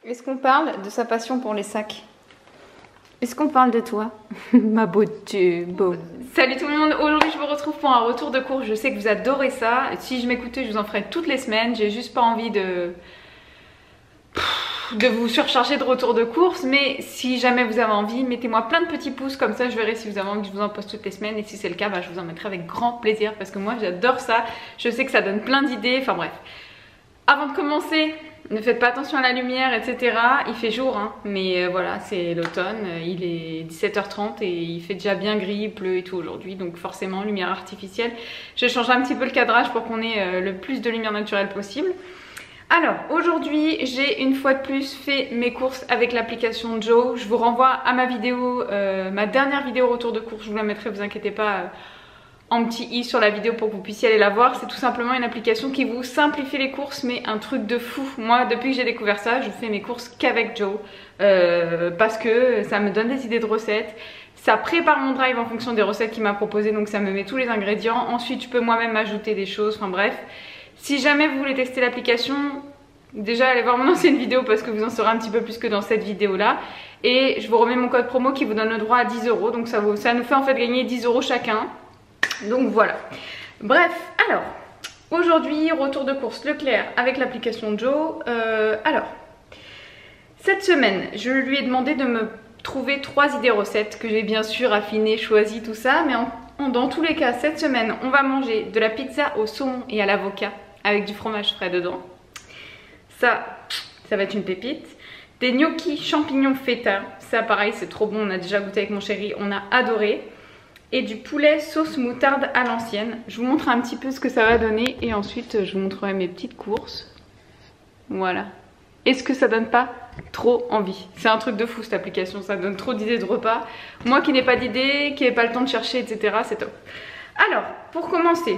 Est-ce qu'on parle de sa passion pour les sacs? Est-ce qu'on parle de toi? Ma beauté, beau. Salut tout le monde, aujourd'hui je vous retrouve pour un retour de cours. Je sais que vous adorez ça. Si je m'écoutais, je vous en ferais toutes les semaines. J'ai juste pas envie de vous surcharger de retours de course. Mais si jamais vous avez envie, mettez-moi plein de petits pouces. Comme ça je verrai si vous avez envie que je vous en poste toutes les semaines. Et si c'est le cas, je vous en mettrai avec grand plaisir. Parce que moi j'adore ça. Je sais que ça donne plein d'idées. Enfin bref. Avant de commencer, ne faites pas attention à la lumière, etc. Il fait jour, hein, mais voilà, c'est l'automne, il est 17h30 et il fait déjà bien gris, il pleut et tout aujourd'hui, donc forcément, lumière artificielle. Je change un petit peu le cadrage pour qu'on ait le plus de lumière naturelle possible. Alors, aujourd'hui, j'ai une fois de plus fait mes courses avec l'application Joe. Je vous renvoie à ma vidéo, ma dernière vidéo retour de course, je vous la mettrai, vous inquiétez pas, en petit i sur la vidéo pour que vous puissiez aller la voir. C'est tout simplement une application qui vous simplifie les courses, mais un truc de fou. Moi, depuis que j'ai découvert ça, je fais mes courses qu'avec Joe, parce que ça me donne des idées de recettes. Ça prépare mon drive en fonction des recettes qu'il m'a proposées, donc ça me met tous les ingrédients. Ensuite, je peux moi-même ajouter des choses, enfin bref. Si jamais vous voulez tester l'application, déjà allez voir mon ancienne vidéo parce que vous en saurez un petit peu plus que dans cette vidéo là. Et je vous remets mon code promo qui vous donne le droit à 10 €, donc ça nous fait en fait gagner 10 € chacun. Donc voilà. Bref, alors aujourd'hui retour de course Leclerc avec l'application Joe. Alors cette semaine je lui ai demandé de me trouver 3 idées recettes que j'ai bien sûr affinées, choisies, tout ça. Mais dans tous les cas cette semaine on va manger de la pizza au saumon et à l'avocat avec du fromage frais dedans. Ça va être une pépite. Des gnocchis champignons feta, ça pareil c'est trop bon, on a déjà goûté avec mon chéri, on a adoré. Et du poulet sauce moutarde à l'ancienne. Je vous montre un petit peu ce que ça va donner et ensuite je vous montrerai mes petites courses. Voilà. Est-ce que ça donne pas trop envie? C'est un truc de fou cette application, ça donne trop d'idées de repas. Moi qui n'ai pas d'idées, qui n'ai pas le temps de chercher, etc. c'est top. Alors, pour commencer,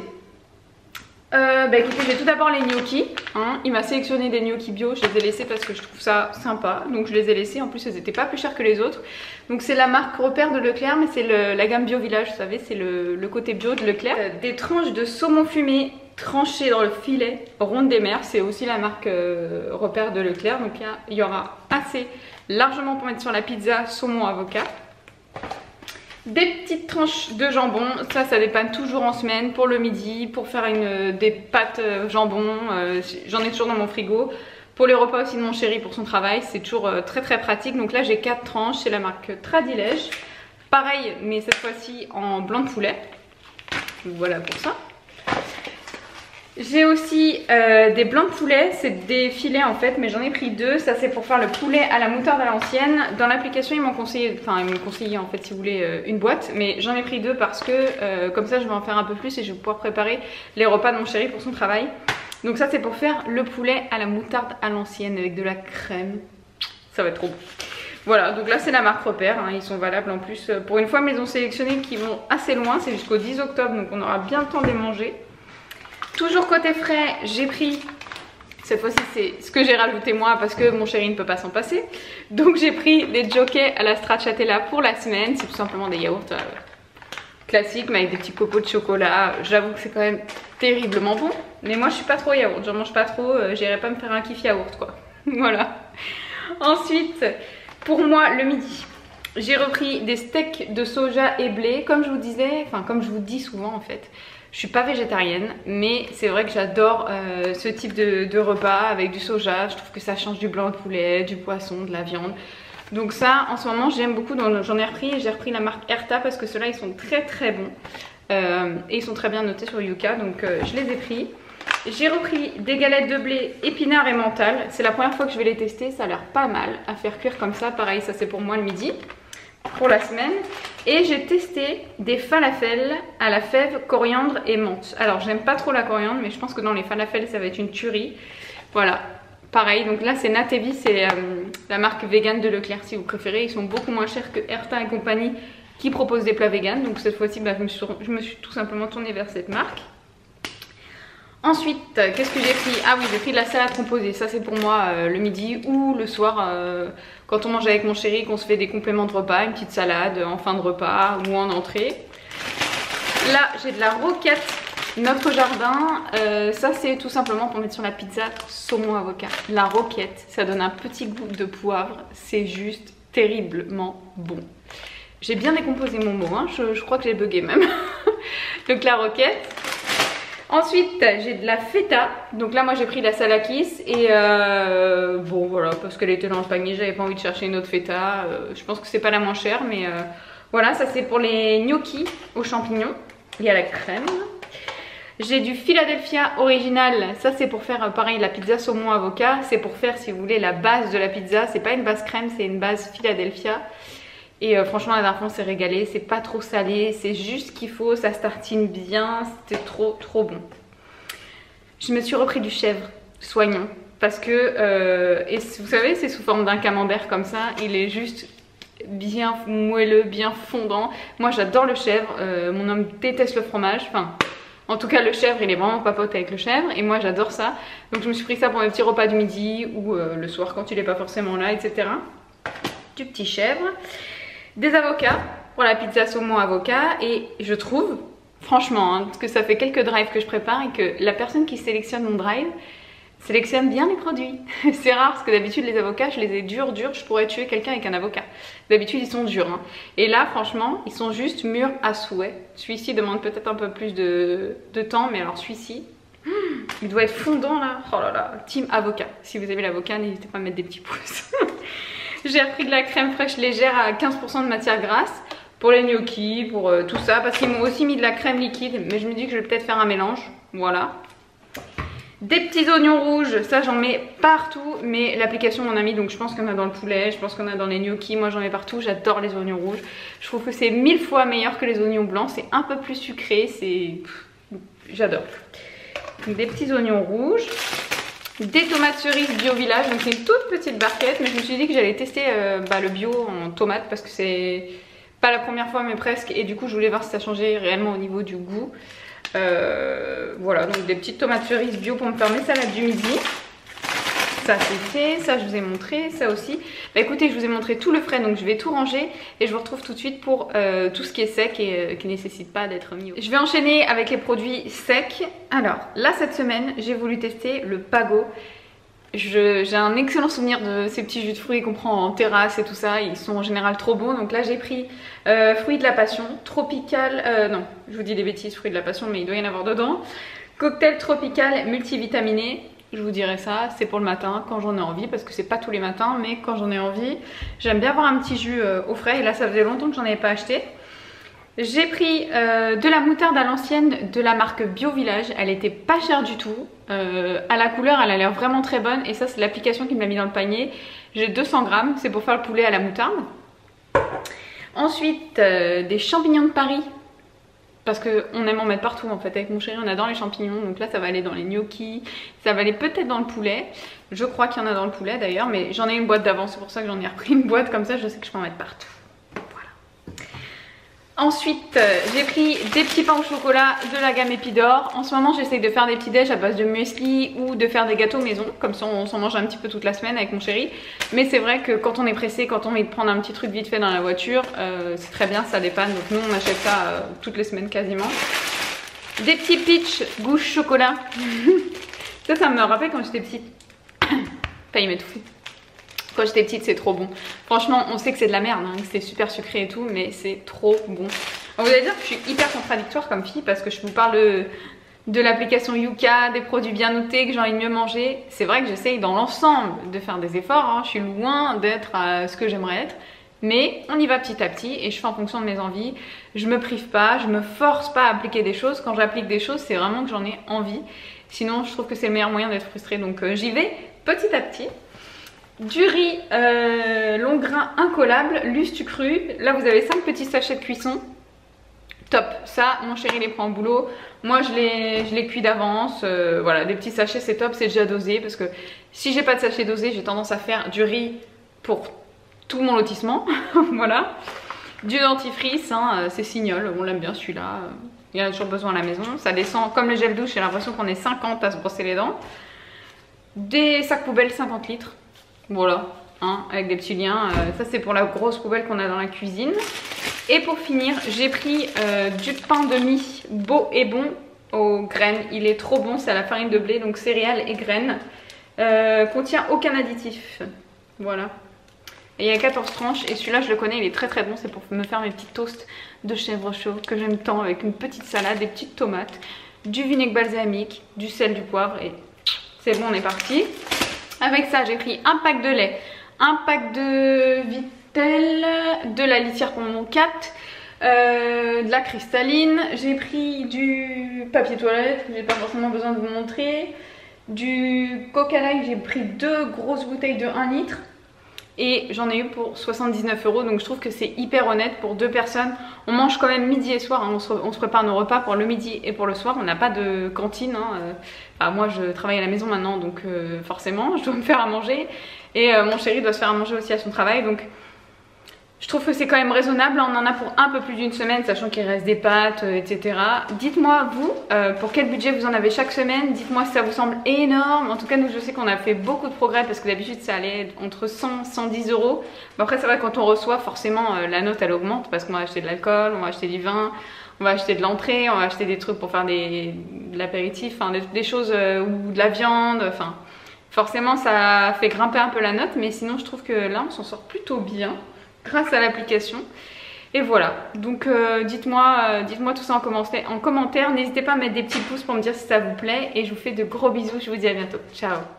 écoutez, j'ai tout d'abord les gnocchis, hein. Il m'a sélectionné des gnocchis bio, je les ai laissés parce que je trouve ça sympa, donc je les ai laissés. En plus ils n'étaient pas plus chers que les autres. Donc c'est la marque Repère de Leclerc, mais c'est la gamme Bio Village, vous savez, c'est le côté bio de Leclerc. Des tranches de saumon fumé tranchées dans le filet ronde des mers, c'est aussi la marque Repère de Leclerc. Donc il y aura assez largement pour mettre sur la pizza saumon avocat. Des petites tranches de jambon, ça dépanne toujours en semaine pour le midi, pour faire des pâtes jambon, j'en ai toujours dans mon frigo. Pour les repas aussi de mon chéri pour son travail, c'est toujours très très pratique. Donc là j'ai 4 tranches, c'est la marque Tradilège. Pareil mais cette fois-ci en blanc de poulet, donc voilà pour ça. J'ai aussi des blancs de poulet, c'est des filets en fait, mais j'en ai pris 2. Ça c'est pour faire le poulet à la moutarde à l'ancienne. Dans l'application ils m'ont conseillé, en fait si vous voulez une boîte, mais j'en ai pris 2 parce que comme ça je vais en faire un peu plus et je vais pouvoir préparer les repas de mon chéri pour son travail. Donc ça c'est pour faire le poulet à la moutarde à l'ancienne avec de la crème. Ça va être trop bon. Voilà, donc là c'est la marque Repère, hein, ils sont valables en plus. Pour une fois, mais ils ont sélectionné qui vont assez loin, c'est jusqu'au 10 octobre, donc on aura bien le temps de les manger. Toujours côté frais, j'ai pris, cette fois-ci c'est ce que j'ai rajouté moi parce que mon chéri ne peut pas s'en passer. Donc j'ai pris des jockeys à la stracciatella pour la semaine, c'est tout simplement des yaourts classiques mais avec des petits copeaux de chocolat. J'avoue que c'est quand même terriblement bon, mais moi je suis pas trop yaourt, j'en mange pas trop, j'irai pas me faire un kiff yaourt quoi. Voilà. Ensuite, pour moi le midi, j'ai repris des steaks de soja et blé, comme je vous disais, enfin comme je vous dis souvent en fait. Je suis pas végétarienne, mais c'est vrai que j'adore ce type de repas avec du soja. Je trouve que ça change du blanc de poulet, du poisson, de la viande. Donc ça, en ce moment, j'aime beaucoup. J'en ai repris et j'ai repris la marque Erta parce que ceux-là, ils sont très très bons. Et ils sont très bien notés sur Yuka, donc je les ai pris. J'ai repris des galettes de blé épinards et mental. C'est la première fois que je vais les tester, ça a l'air pas mal à faire cuire comme ça. Pareil, ça c'est pour moi le midi, pour la semaine. Et j'ai testé des falafels à la fève, coriandre et menthe. Alors j'aime pas trop la coriandre, mais je pense que dans les falafels ça va être une tuerie. Voilà, pareil, donc là c'est Natevi, c'est la marque vegan de Leclerc si vous préférez. Ils sont beaucoup moins chers que Erta et compagnie qui proposent des plats vegan. Donc cette fois-ci je me suis tout simplement tournée vers cette marque. Ensuite, qu'est-ce que j'ai pris? Ah oui, j'ai pris de la salade composée. Ça c'est pour moi le midi ou le soir quand on mange avec mon chéri, qu'on se fait des compléments de repas, une petite salade en fin de repas ou en entrée. Là j'ai de la roquette Notre jardin, ça c'est tout simplement pour mettre sur la pizza saumon avocat. La roquette, ça donne un petit goût de poivre, c'est juste terriblement bon. J'ai bien décomposé mon mot, hein. Je crois que j'ai bugué même. Donc la roquette. Ensuite j'ai de la feta, donc là moi j'ai pris la salakis et bon voilà, parce qu'elle était dans le panier, j'avais pas envie de chercher une autre feta, je pense que c'est pas la moins chère, mais voilà, ça c'est pour les gnocchis aux champignons, il y a la crème. J'ai du Philadelphia original, ça c'est pour faire pareil la pizza saumon avocat, c'est pour faire si vous voulez la base de la pizza, c'est pas une base crème, c'est une base Philadelphia. Et franchement la dernière fois on s'est régalé, c'est pas trop salé, c'est juste ce qu'il faut, ça se tartine bien, c'était trop bon. Je me suis repris du chèvre soignant parce que, et vous savez c'est sous forme d'un camembert comme ça, il est juste bien moelleux, bien fondant. Moi j'adore le chèvre, mon homme déteste le fromage, enfin en tout cas le chèvre il est vraiment papote avec le chèvre et moi j'adore ça. Donc je me suis pris ça pour mes petits repas du midi ou le soir quand il est pas forcément là, etc. Du petit chèvre. Des avocats pour la pizza saumon avocat et je trouve franchement hein, parce que ça fait quelques drives que je prépare et que la personne qui sélectionne mon drive sélectionne bien les produits. C'est rare parce que d'habitude les avocats je les ai durs, je pourrais tuer quelqu'un avec un avocat. D'habitude ils sont durs hein. Et là franchement ils sont juste mûrs à souhait. Celui-ci demande peut-être un peu plus de temps, mais alors celui-ci il doit être fondant là. Oh là là, team avocat. Si vous avez l'avocat n'hésitez pas à mettre des petits pouces. J'ai repris de la crème fraîche légère à 15% de matière grasse pour les gnocchis, pour tout ça, parce qu'ils m'ont aussi mis de la crème liquide, mais je me dis que je vais peut-être faire un mélange, voilà. Des petits oignons rouges, ça j'en mets partout, mais l'application m'en a mis, donc je pense qu'il y en a dans le poulet, je pense qu'il y en a dans les gnocchis, moi j'en mets partout, j'adore les oignons rouges. Je trouve que c'est 1000 fois meilleur que les oignons blancs, c'est un peu plus sucré, c'est... j'adore. Des petits oignons rouges. Des tomates cerises bio village, donc c'est une toute petite barquette, mais je me suis dit que j'allais tester le bio en tomates parce que c'est pas la première fois mais presque, et du coup je voulais voir si ça changeait réellement au niveau du goût. Voilà, donc des petites tomates cerises bio pour me faire mes salades du midi. Ça c'est fait, ça je vous ai montré, ça aussi. Bah écoutez, je vous ai montré tout le frais, donc je vais tout ranger et je vous retrouve tout de suite pour tout ce qui est sec et qui nécessite pas d'être mis. Je vais enchaîner avec les produits secs. Alors là cette semaine, j'ai voulu tester le Pago. J'ai un excellent souvenir de ces petits jus de fruits qu'on prend en terrasse et tout ça, ils sont en général trop bons. Donc là j'ai pris fruits de la passion, tropical, non je vous dis des bêtises, fruits de la passion mais il doit y en avoir dedans. Cocktail tropical multivitaminé. Je vous dirais ça, c'est pour le matin quand j'en ai envie, parce que c'est pas tous les matins, mais quand j'en ai envie, j'aime bien avoir un petit jus au frais. Et là ça faisait longtemps que j'en avais pas acheté. J'ai pris de la moutarde à l'ancienne de la marque Bio Village, elle était pas chère du tout. À la couleur elle a l'air vraiment très bonne, et ça c'est l'application qui me l'a mis dans le panier. J'ai 200 grammes, c'est pour faire le poulet à la moutarde. Ensuite des champignons de Paris. Parce qu'on aime en mettre partout en fait, avec mon chéri on adore les champignons, donc là ça va aller dans les gnocchis, ça va aller peut-être dans le poulet, je crois qu'il y en a dans le poulet d'ailleurs, mais j'en ai une boîte d'avance, c'est pour ça que j'en ai repris une boîte comme ça, je sais que je peux en mettre partout. Voilà. Ensuite j'ai pris des petits pains au chocolat de la gamme Épidore. En ce moment j'essaye de faire des petits déj à base de muesli ou de faire des gâteaux maison, comme ça on s'en mange un petit peu toute la semaine avec mon chéri. Mais c'est vrai que quand on est pressé, quand on a envie de prendre un petit truc vite fait dans la voiture, c'est très bien, ça dépanne. Donc nous on achète ça toutes les semaines quasiment. Des petits pitch gouche chocolat. Ça me rappelle quand j'étais petite. Failli m'étouffer. Quand j'étais petite c'est trop bon. Franchement on sait que c'est de la merde, hein, que c'est super sucré et tout, mais c'est trop bon. Alors, vous allez dire que je suis hyper contradictoire comme fille parce que je vous parle de l'application Yuka, des produits bien notés, que j'ai envie de mieux manger. C'est vrai que j'essaye dans l'ensemble de faire des efforts, hein. Je suis loin d'être à ce que j'aimerais être. Mais on y va petit à petit et je fais en fonction de mes envies. Je me prive pas, je me force pas à appliquer des choses. Quand j'applique des choses c'est vraiment que j'en ai envie. Sinon je trouve que c'est le meilleur moyen d'être frustrée. Donc j'y vais petit à petit. Du riz long grain incollable, lustu cru. Là vous avez 5 petits sachets de cuisson. Top, ça mon chéri les prend au boulot. Moi je les cuis d'avance. Voilà, des petits sachets c'est top, c'est déjà dosé. Parce que si j'ai pas de sachet dosé, j'ai tendance à faire du riz pour tout mon lotissement. Voilà. Du dentifrice, hein, c'est Signol, on l'aime bien celui-là. Il y en a toujours besoin à la maison. Ça descend comme le gel douche, j'ai l'impression qu'on est 50 à se brosser les dents. Des sacs poubelles 50 litres. Voilà, hein, avec des petits liens. Ça c'est pour la grosse poubelle qu'on a dans la cuisine. Et pour finir, j'ai pris du pain de mie beau et bon. aux graines. Il est trop bon, c'est à la farine de blé, donc céréales et graines. Contient aucun additif. Voilà. Et il y a 14 tranches et celui-là je le connais, il est très très bon. C'est pour me faire mes petits toasts de chèvre chaud que j'aime tant, avec une petite salade, des petites tomates, du vinaigre balsamique, du sel, du poivre et c'est bon, on est parti. Avec ça j'ai pris un pack de lait, un pack de Vittel, de la litière pour mon cat, de la cristalline, j'ai pris du papier toilette, j'ai pas forcément besoin de vous montrer, du Coca Light, j'ai pris 2 grosses bouteilles de 1 litre. Et j'en ai eu pour 79 €, donc je trouve que c'est hyper honnête pour 2 personnes. On mange quand même midi et soir, hein. On se prépare nos repas pour le midi et pour le soir. On n'a pas de cantine, hein. Enfin, moi je travaille à la maison maintenant, donc forcément je dois me faire à manger. Et mon chéri doit se faire à manger aussi à son travail, donc je trouve que c'est quand même raisonnable. On en a pour un peu plus d'une semaine, sachant qu'il reste des pâtes, etc. Dites-moi vous, pour quel budget vous en avez chaque semaine. Dites-moi si ça vous semble énorme. En tout cas, nous je sais qu'on a fait beaucoup de progrès parce que d'habitude ça allait entre 100 et 110 €. Mais après c'est vrai, quand on reçoit, forcément la note elle augmente parce qu'on va acheter de l'alcool, on va acheter du vin, on va acheter de l'entrée, on va acheter des trucs pour faire de l'apéritif, enfin des choses ou de la viande, enfin forcément ça fait grimper un peu la note. Mais sinon je trouve que là on s'en sort plutôt bien grâce à l'application. Et voilà, donc dites-moi tout ça en commentaire. N'hésitez pas à mettre des petits pouces pour me dire si ça vous plaît. Et je vous fais de gros bisous, je vous dis à bientôt. Ciao.